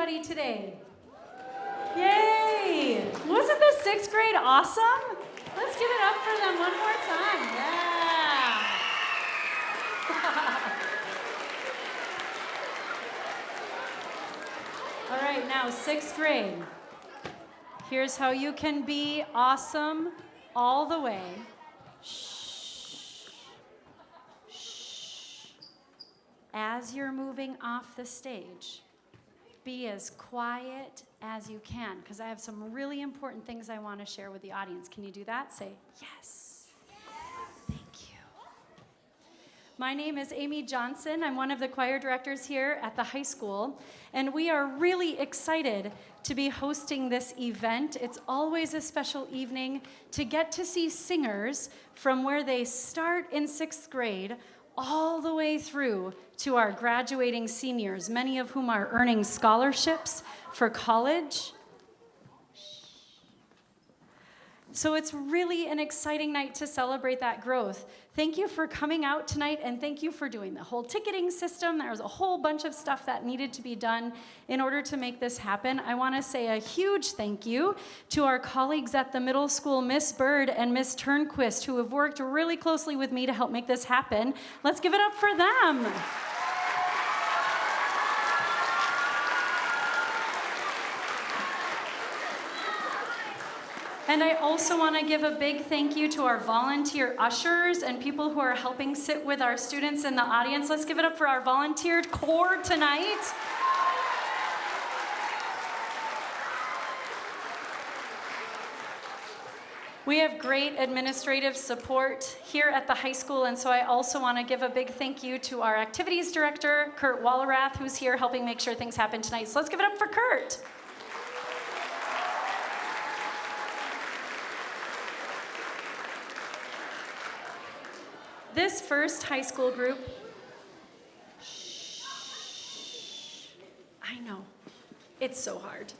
everybody today? Yay! Wasn't the 6th grade awesome? Let's give it up for them one more time. Yeah! All right, now 6th grade. Here's how you can be awesome all the way. Shh. Shh. As you're moving off the stage, be as quiet as you can, because I have some really important things I want to share with the audience. Can you do that? Say yes. Thank you. My name is Amy Johnson. I'm one of the choir directors here at the high school, and we are really excited to be hosting this event. It's always a special evening to get to see singers from where they start in 6th grade all the way through to our graduating seniors, many of whom are earning scholarships for college. So it's really an exciting night to celebrate that growth. Thank you for coming out tonight, and thank you for doing the whole ticketing system. There was a whole bunch of stuff that needed to be done in order to make this happen. I want to say a huge thank you to our colleagues at the middle school, Miss Bird and Miss Turnquist, who have worked really closely with me to help make this happen. Let's give it up for them. And I also want to give a big thank you to our volunteer ushers and people who are helping sit with our students in the audience. Let's give it up for our volunteered corps tonight. We have great administrative support here at the high school, and so I also want to give a big thank you to our activities director, Kurt Wallerath, who's here helping make sure things happen tonight. So let's give it up for Kurt. This first high school group, I know, it's so hard.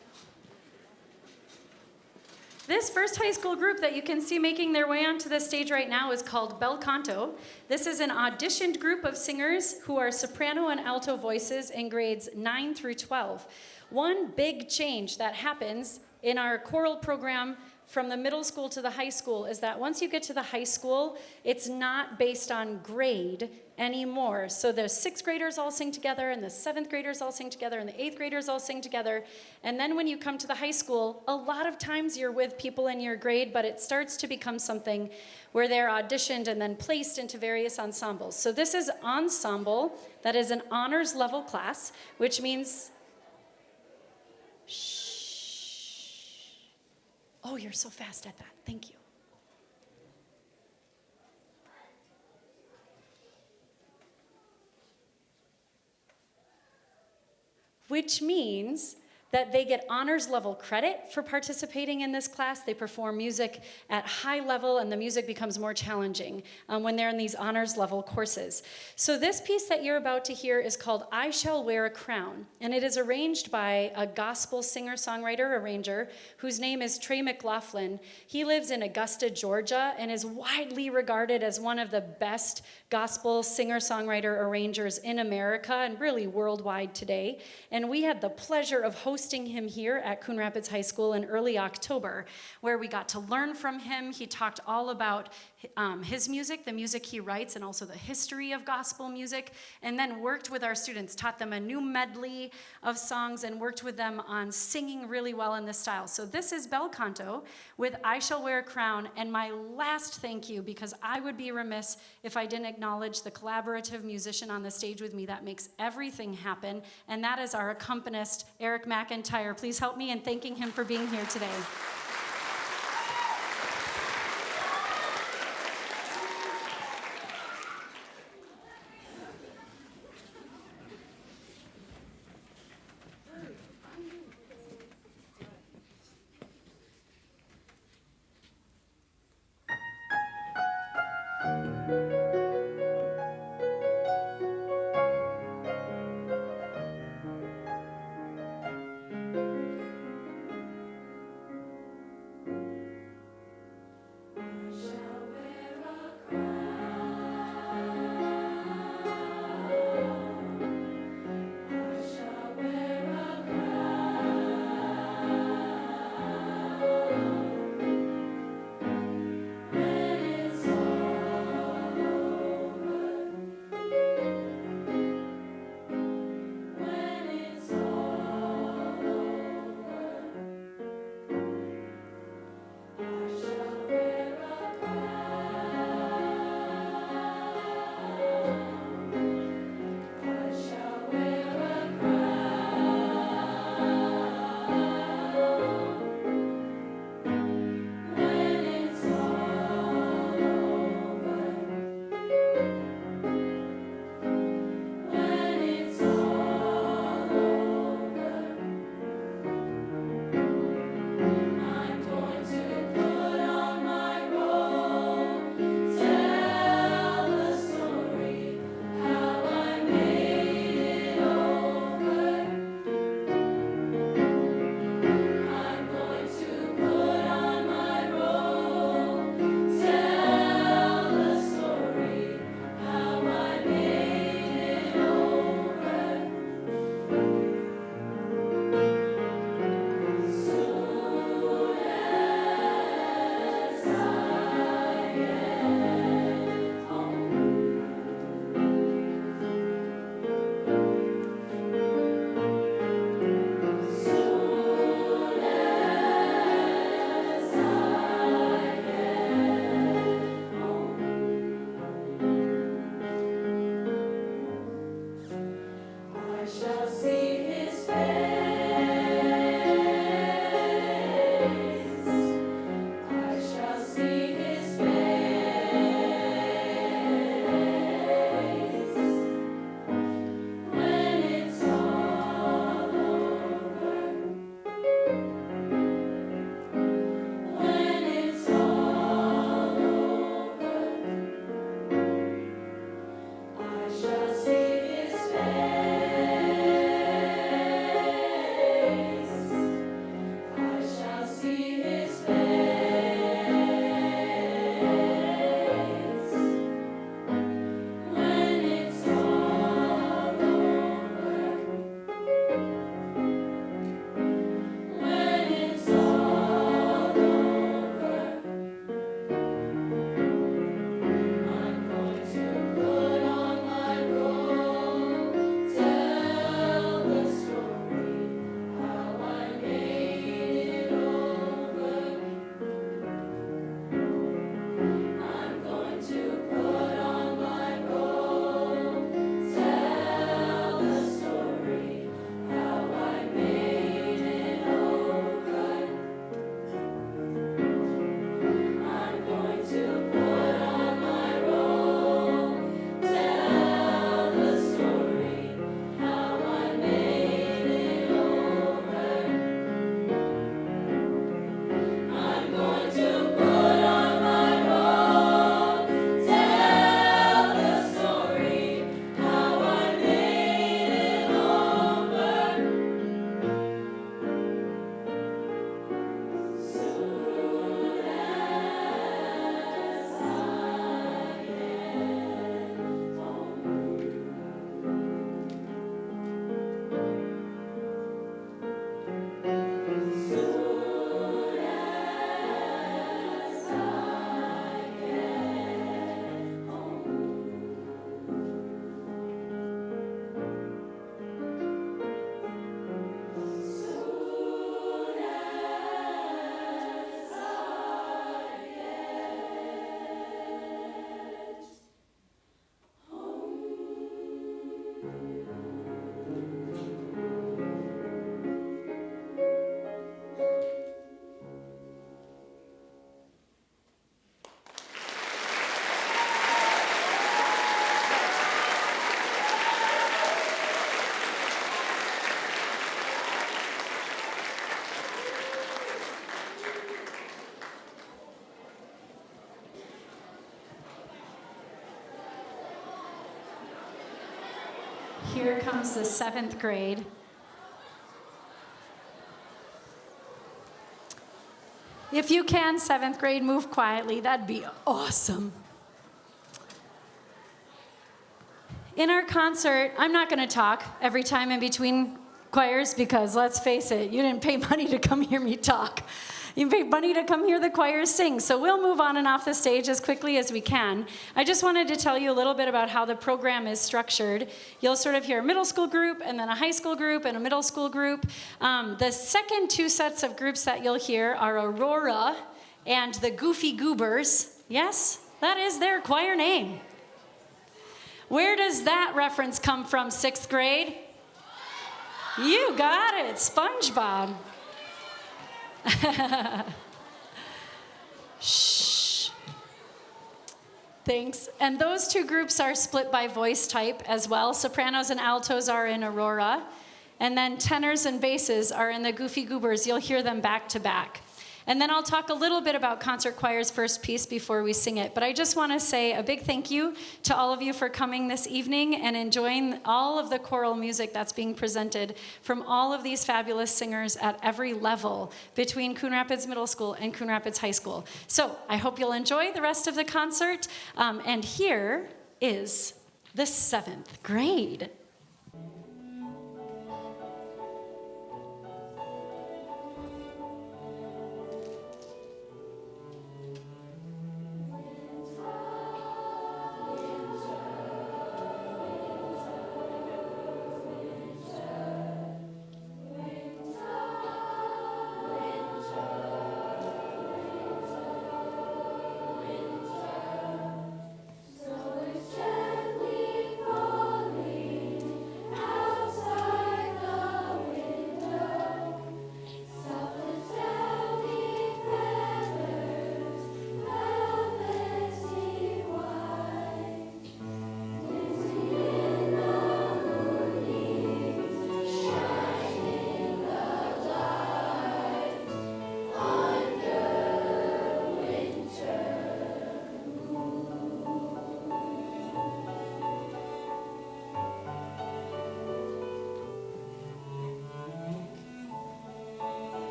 This first high school group that you can see making their way onto the stage right now is called Belcanto. This is an auditioned group of singers who are soprano and alto voices in grades 9 through 12. One big change that happens in our choral program from the middle school to the high school is that once you get to the high school, it's not based on grade anymore. So the 6th graders all sing together, and the 7th graders all sing together, and the 8th graders all sing together. And then when you come to the high school, a lot of times you're with people in your grade, but it starts to become something where they're auditioned and then placed into various ensembles. So this is ensemble, that is an honors level class, which means, shh. Oh, you're so fast at that. Thank you. Which means that they get honors level credit for participating in this class. They perform music at high level, and the music becomes more challenging when they're in these honors level courses. So this piece that you're about to hear is called I Shall Wear a Crown, and it is arranged by a gospel singer-songwriter arranger whose name is Trey McLaughlin. He lives in Augusta, Georgia, and is widely regarded as one of the best gospel singer-songwriter arrangers in America and really worldwide today. And we had the pleasure of hosting him here at Coon Rapids High School in early October, where we got to learn from him. He talked all about his music, the music he writes, and also the history of gospel music, and then worked with our students, taught them a new medley of songs, and worked with them on singing really well in this style. So this is Belcanto with I Shall Wear a Crown, and my last thank you, because I would be remiss if I didn't acknowledge the collaborative musician on the stage with me that makes everything happen, and that is our accompanist, Eric McIntyre. Please help me in thanking him for being here today. here comes the 7th grade. If you can, 7th grade, move quietly. That'd be awesome. In our concert, I'm not going to talk every time in between choirs because, let's face it, you didn't pay money to come hear me talk. You paid money to come hear the choirs sing. So we'll move on and off the stage as quickly as we can. I just wanted to tell you a little bit about how the program is structured. You'll sort of hear a middle school group and then a high school group and a middle school group. The second 2 sets of groups that you'll hear are Aurora and the Goofy Goobers. Yes, that is their choir name. Where does that reference come from, 6th grade? You got it, SpongeBob. Shh. Thanks. And those 2 groups are split by voice type as well. Sopranos and altos are in Aurora. And then tenors and basses are in the Goofy Goobers. You'll hear them back to back. And then I'll talk a little bit about concert choir's first piece before we sing it. But I just want to say a big thank you to all of you for coming this evening and enjoying all of the choral music that's being presented from all of these fabulous singers at every level between Coon Rapids Middle School and Coon Rapids High School. So I hope you'll enjoy the rest of the concert. And here is the 7th grade.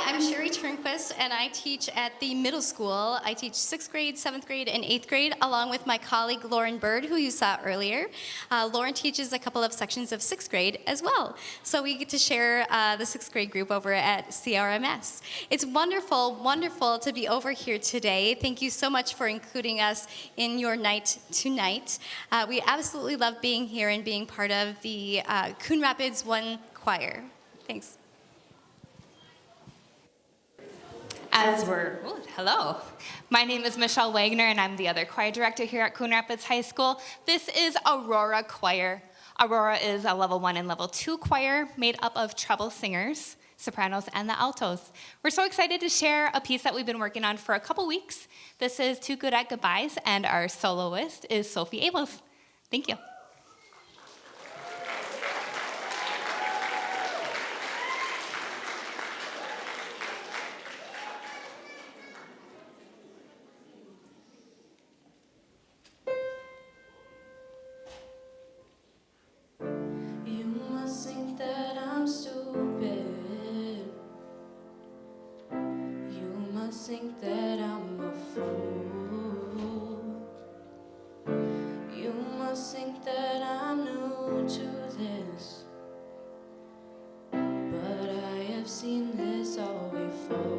I'm Sherry Turnquist, and I teach at the middle school. I teach 6th grade, 7th grade, and 8th grade, along with my colleague Lauren Bird, who you saw earlier. Lauren teaches a couple of sections of 6th grade as well. So we get to share the 6th grade group over at CRMS. It's wonderful, wonderful to be over here today. Thank you so much for including us in your night tonight. We absolutely love being here and being part of the Coon Rapids One Choir. Thanks. Hello. My name is Michelle Wagner, and I'm the other choir director here at Coon Rapids High School. This is Aurora Choir. Aurora is a level 1 and level 2 choir made up of treble singers, sopranos, and the altos. We're so excited to share a piece that we've been working on for a couple weeks. This is Too Good at Goodbyes, and our soloist is Sophie Abels. Thank you. Think that I'm a fool. You must think that I'm new to this, but I have seen this all before.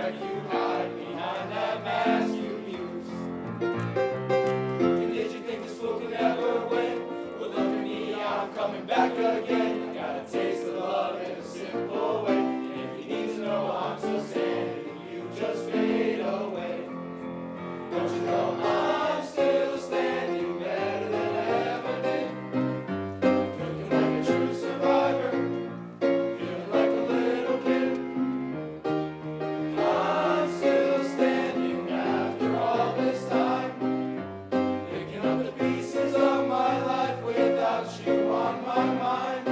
like you hide behind that mask you use. And did you think this fool could ever win? Well, look at me, I'm coming back again. I got a taste of love in a simple way. And if you need to know, I'm still standing. You just fade away. Don't you know I'm still standing better than I ever did? Looking like a true survivor, feeling like a little kid. I'm still standing after all this time, picking up the pieces of my life without you on my mind.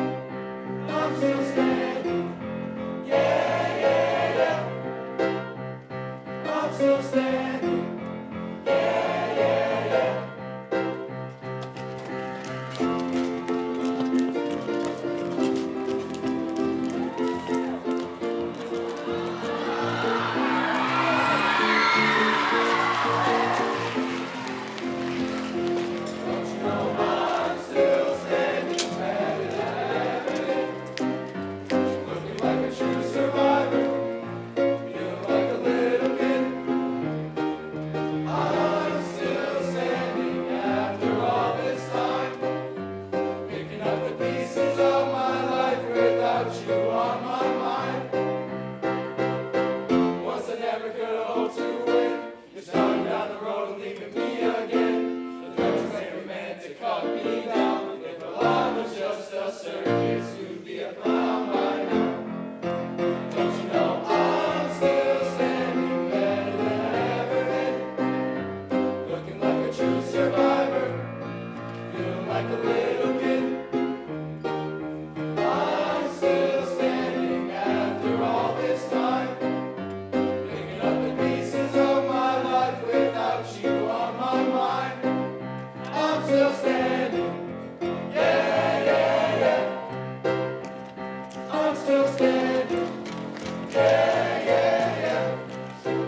I'm still standing, yeah, yeah, yeah. I'm still standing, yeah, yeah, yeah. Don't you know I'm still standing better than I ever did? Looking like a true survivor, feeling like a little kid. I'm still standing after all this time, picking up the pieces of my life without you on my mind. Once I never could have hoped to win, you're starting down the road and leaving me again. The threats ain't meant to cut me down. If a life was just a circus, you'd be a clown by now. Don't you know I'm still standing better than I ever did? Looking like a true survivor, feeling like a little kid. I'm still standing after all this time, picking up the pieces of my life without you on my mind. I'm still standing, yeah, yeah, yeah. I'm still standing, yeah, yeah, yeah.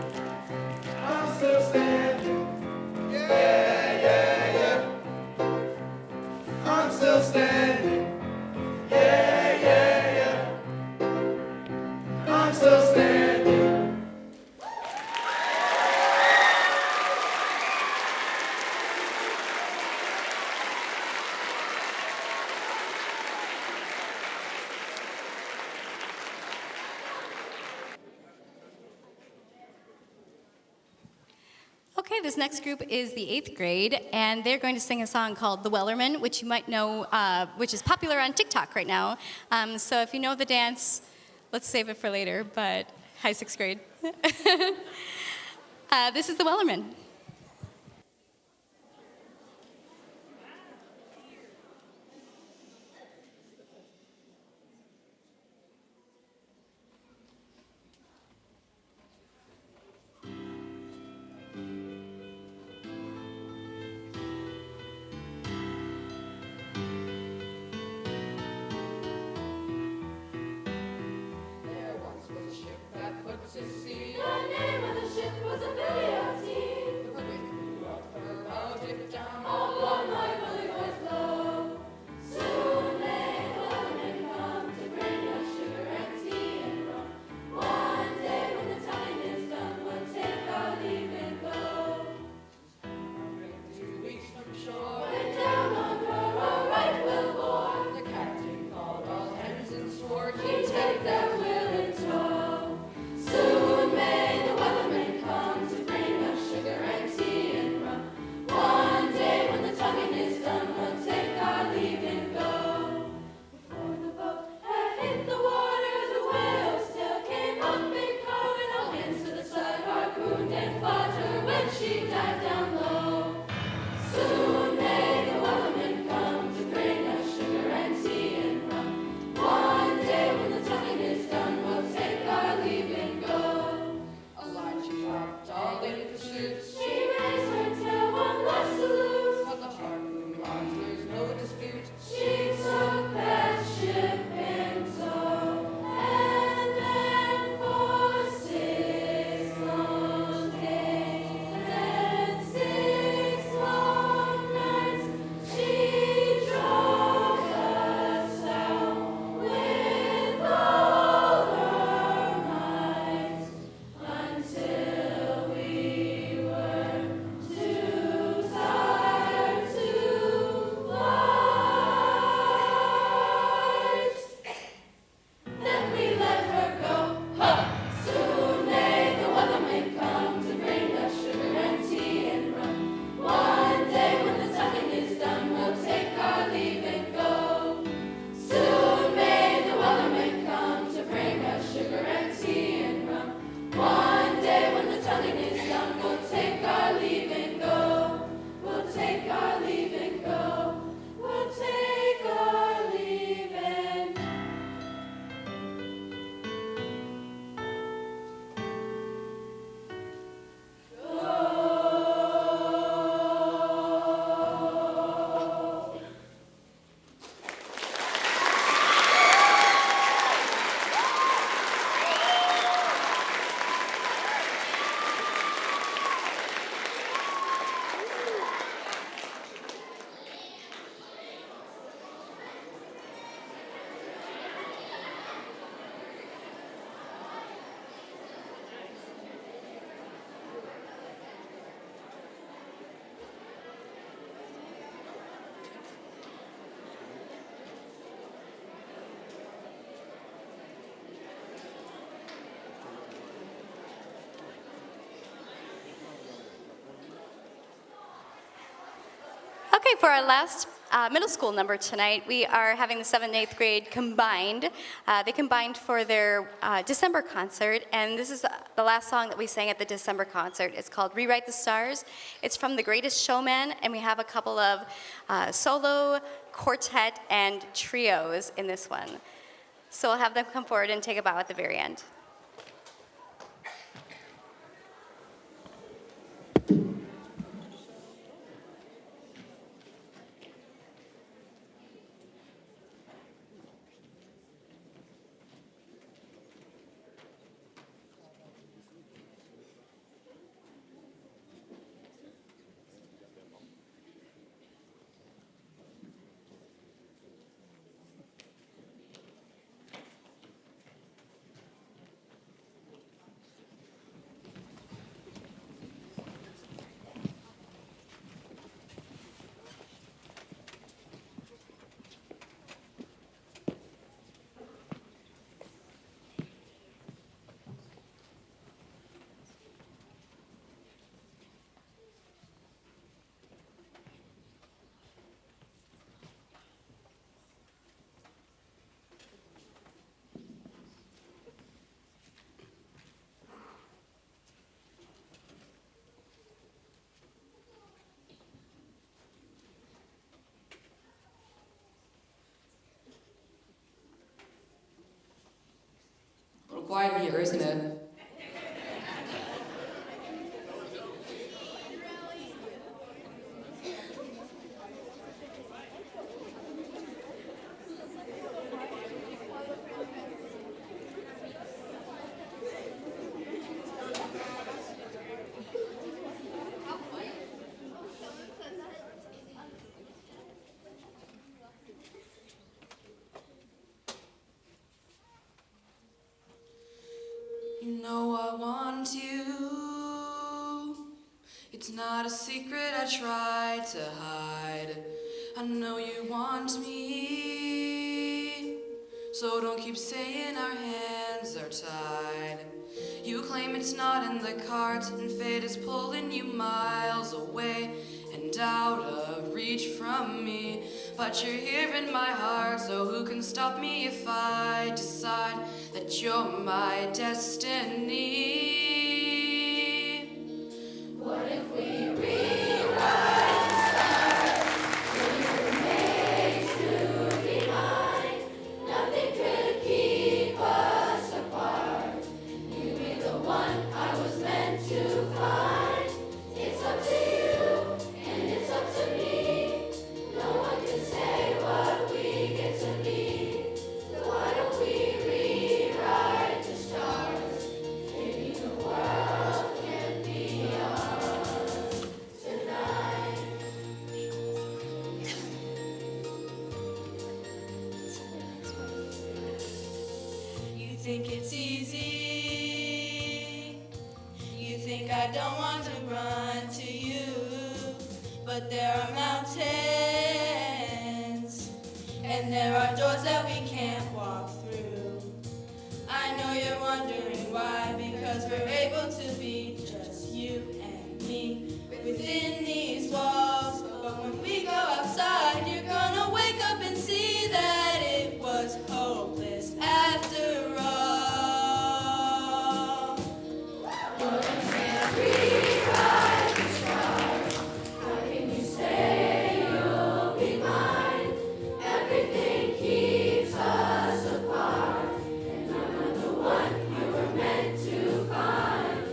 I'm still standing, yeah, yeah, yeah. I'm still standing, yeah, yeah, yeah. I'm still standing. Okay, this next group is the 8th grade, and they're going to sing a song called The Wellerman, which you might know, which is popular on TikTok right now. So if you know the dance, let's save it for later, but hi, 6th grade. This is The Wellerman. There once was a ship that put to sea. The name of the ship was a billiard team. Okay, for our last middle school number tonight, we are having the 7th and 8th grade combined. They combined for their December concert, and this is the last song that we sang at the December concert. It's called Rewrite the Stars. It's from The Greatest Showman, and we have a couple of solo, quartet, and trios in this one. So we'll have them come forward and take a bow at the very end. Quiet here, isn't it? You know I want you. It's not a secret I try to hide. I know you want me. So don't keep saying our hands are tied. You claim it's not in the cards, and fate is pulling you miles away and out of reach from me. But you're here in my heart, so who can stop me if I decide that you're my destiny? What if we rewrite the stars? When you were made to be mine, nothing could keep us apart. You'd be the one I was meant to find. It's up to you, and it's up to me. No one can say what we get to be. So why don't we rewrite the stars? Maybe the world can be ours tonight. You think it's easy. You think I don't want to run to you. But there are mountains, and there are doors that we can't walk through. I know you're wondering why, because we're able to be just you and me within these walls. But when we go outside, you're gonna wake up and see that it was hopeless after all. But we can't rewrite the stars. How can you say you'll be mine? Everything keeps us apart, and I'm not the one you were meant to find.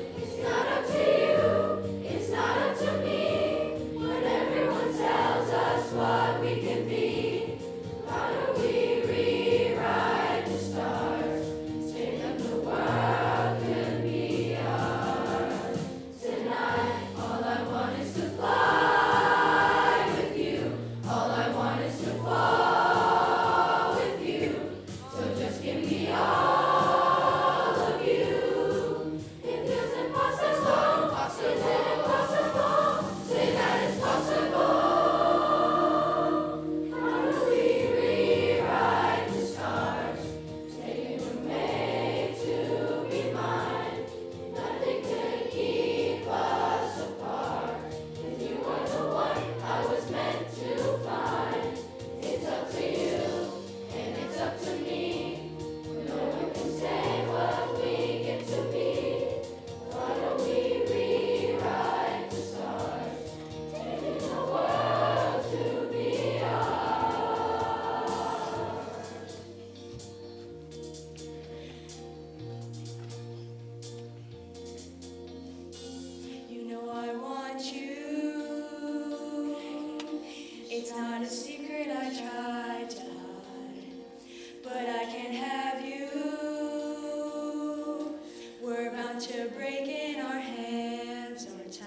breaking, our hands are tied.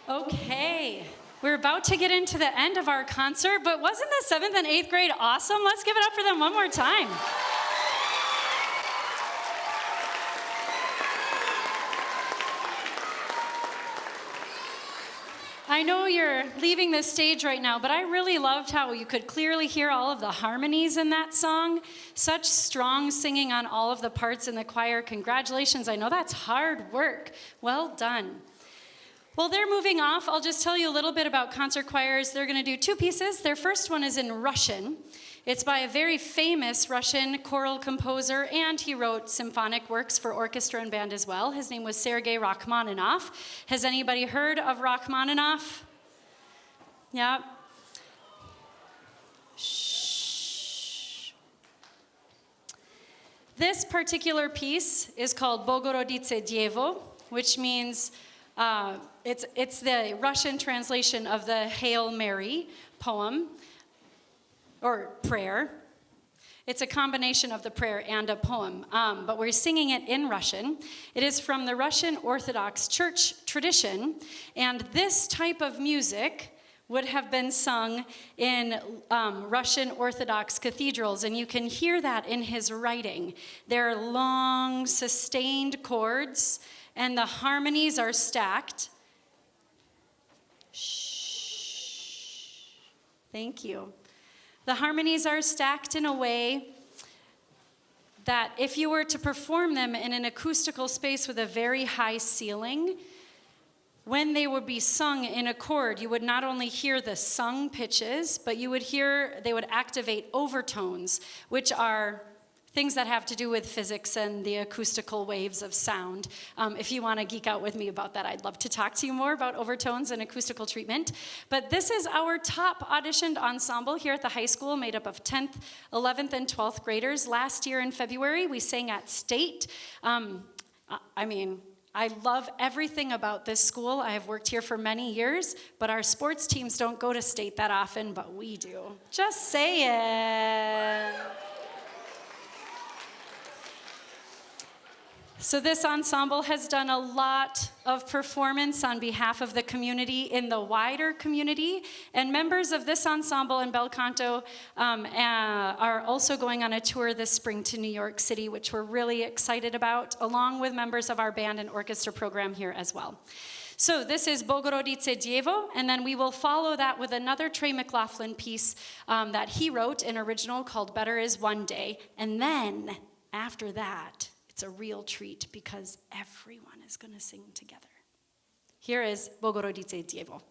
Okay, we're about to get into the end of our concert, but wasn't the 7th and 8th grade awesome? Let's give it up for them one more time. I know you're leaving this stage right now, but I really loved how you could clearly hear all of the harmonies in that song. Such strong singing on all of the parts in the choir. Congratulations, I know that's hard work. Well done. Well, they're moving off. I'll just tell you a little bit about concert choirs. They're going to do 2 pieces. Their first one is in Russian. It's by a very famous Russian choral composer, and he wrote symphonic works for orchestra and band as well. His name was Sergei Rachmaninoff. Has anybody heard of Rachmaninoff? Yeah. Shh. This particular piece is called Bogorodice Dievo, which means it's the Russian translation of the Hail Mary poem, or prayer. It's a combination of the prayer and a poem, but we're singing it in Russian. It is from the Russian Orthodox Church tradition, and this type of music would have been sung in Russian Orthodox cathedrals, and you can hear that in his writing. They're long, sustained chords, and the harmonies are stacked. Shh. Thank you. The harmonies are stacked in a way that if you were to perform them in an acoustical space with a very high ceiling, when they would be sung in a chord, you would not only hear the sung pitches, but you would hear, they would activate overtones, which are things that have to do with physics and the acoustical waves of sound. If you want to geek out with me about that, I'd love to talk to you more about overtones and acoustical treatment. But this is our top auditioned ensemble here at the high school, made up of 10th, 11th, and 12th graders. Last year in February, we sang at State. I love everything about this school. I have worked here for many years, but our sports teams don't go to State that often, but we do. Just saying. So this ensemble has done a lot of performance on behalf of the community in the wider community, and members of this ensemble in Belcanto are also going on a tour this spring to New York City, which we're really excited about, along with members of our band and orchestra program here as well. So this is Bogorodice Dievo, and then we will follow that with another Trey McLaughlin piece that he wrote, an original called Better Is One Day, and then after that, it's a real treat because everyone is going to sing together. Here is Bogorodice Dievo.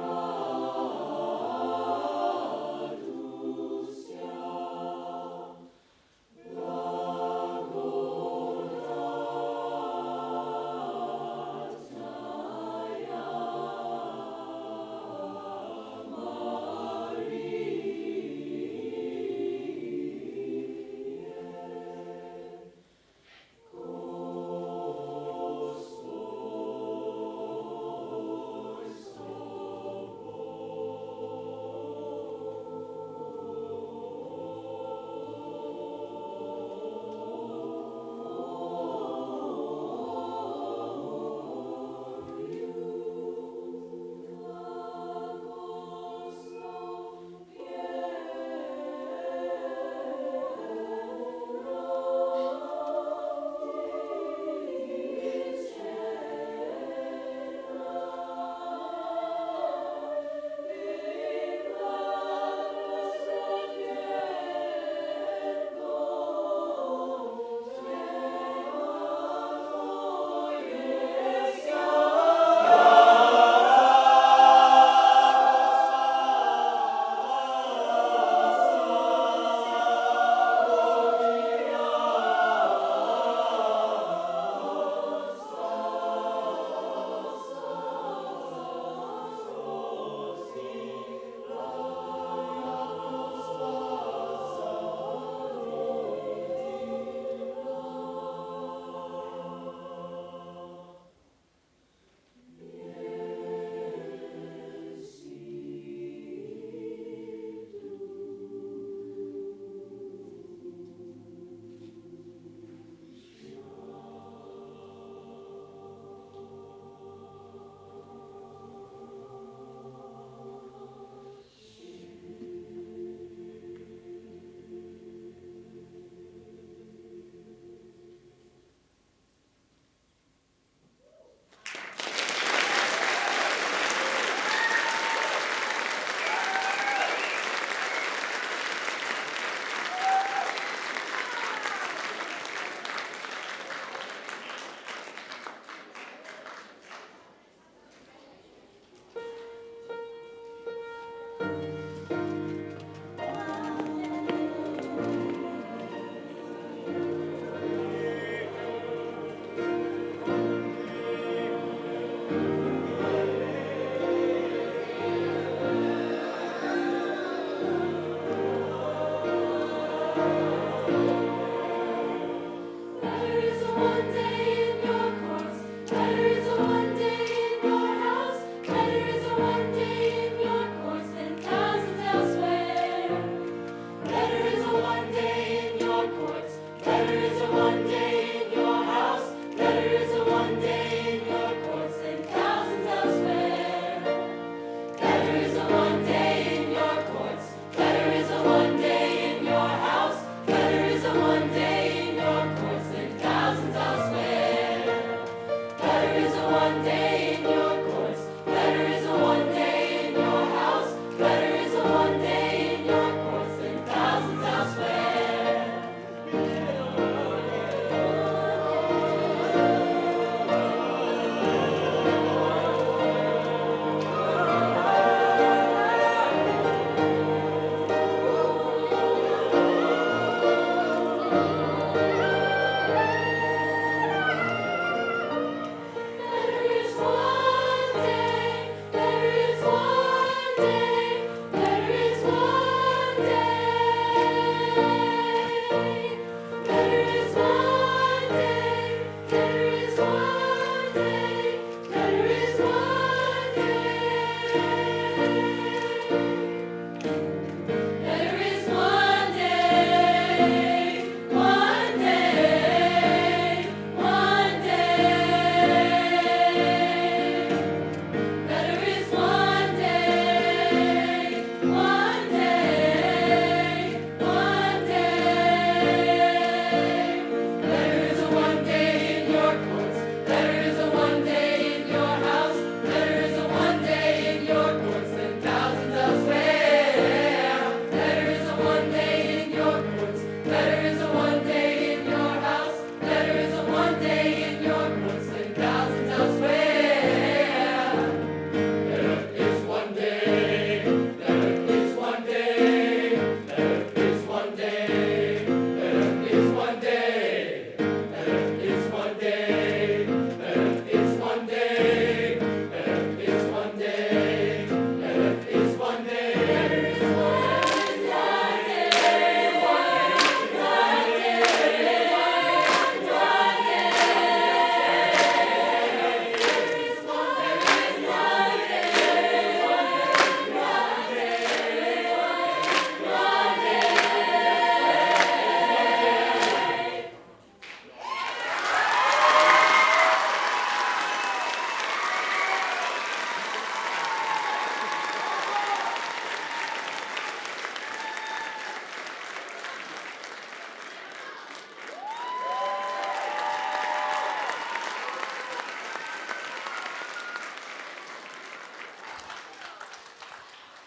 Oh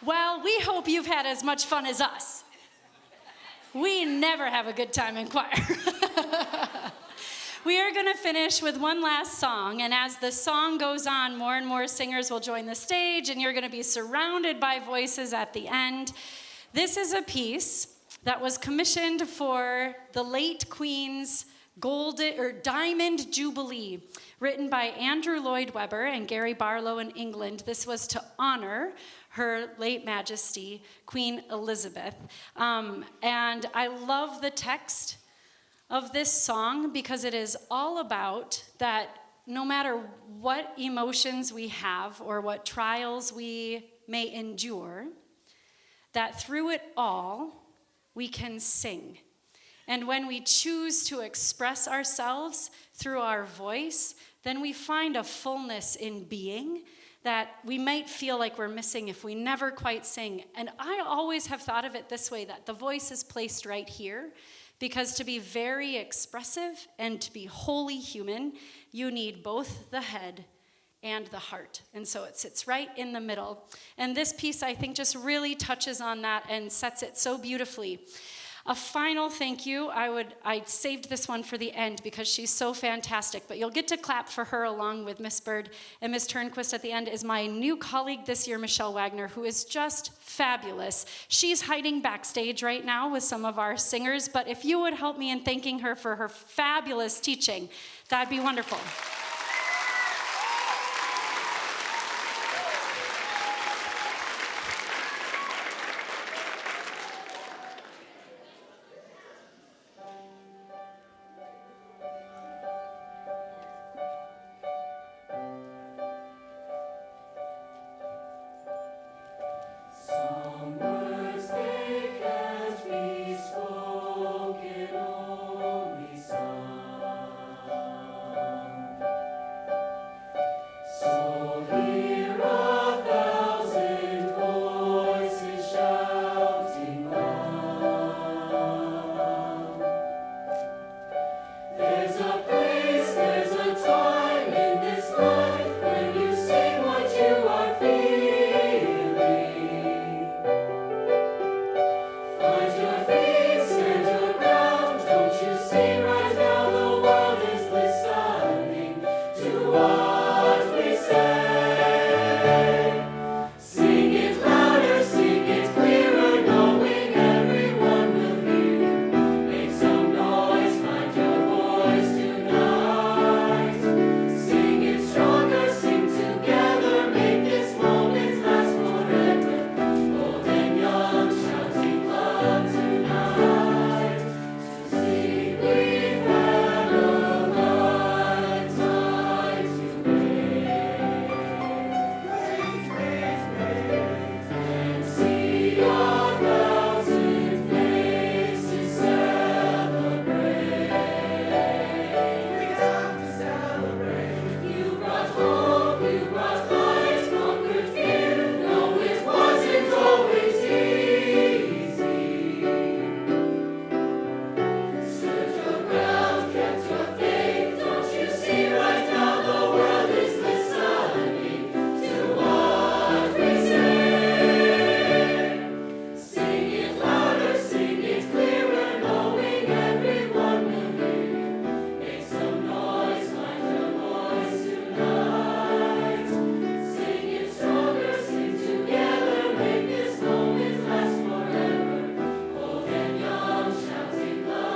Well, we hope you've had as much fun as us. We never have a good time in choir. We are going to finish with one last song, and as the song goes on, more and more singers will join the stage, and you're going to be surrounded by voices at the end. This is a piece that was commissioned for the late Queen's Diamond Jubilee, written by Andrew Lloyd Webber and Gary Barlow in England. This was to honor Her late Majesty, Queen Elizabeth. And I love the text of this song because it is all about that no matter what emotions we have or what trials we may endure, that through it all, we can sing. And when we choose to express ourselves through our voice, then we find a fullness in being that we might feel like we're missing if we never quite sing. And I always have thought of it this way, that the voice is placed right here, because to be very expressive and to be wholly human, you need both the head and the heart. And so it sits right in the middle. And this piece, I think, just really touches on that and sets it so beautifully. A final thank you. I saved this one for the end because she's so fantastic, but you'll get to clap for her along with Miss Bird and Miss Turnquist at the end is my new colleague this year, Michelle Wagner, who is just fabulous. She's hiding backstage right now with some of our singers, but if you would help me in thanking her for her fabulous teaching, that'd be wonderful.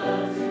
love to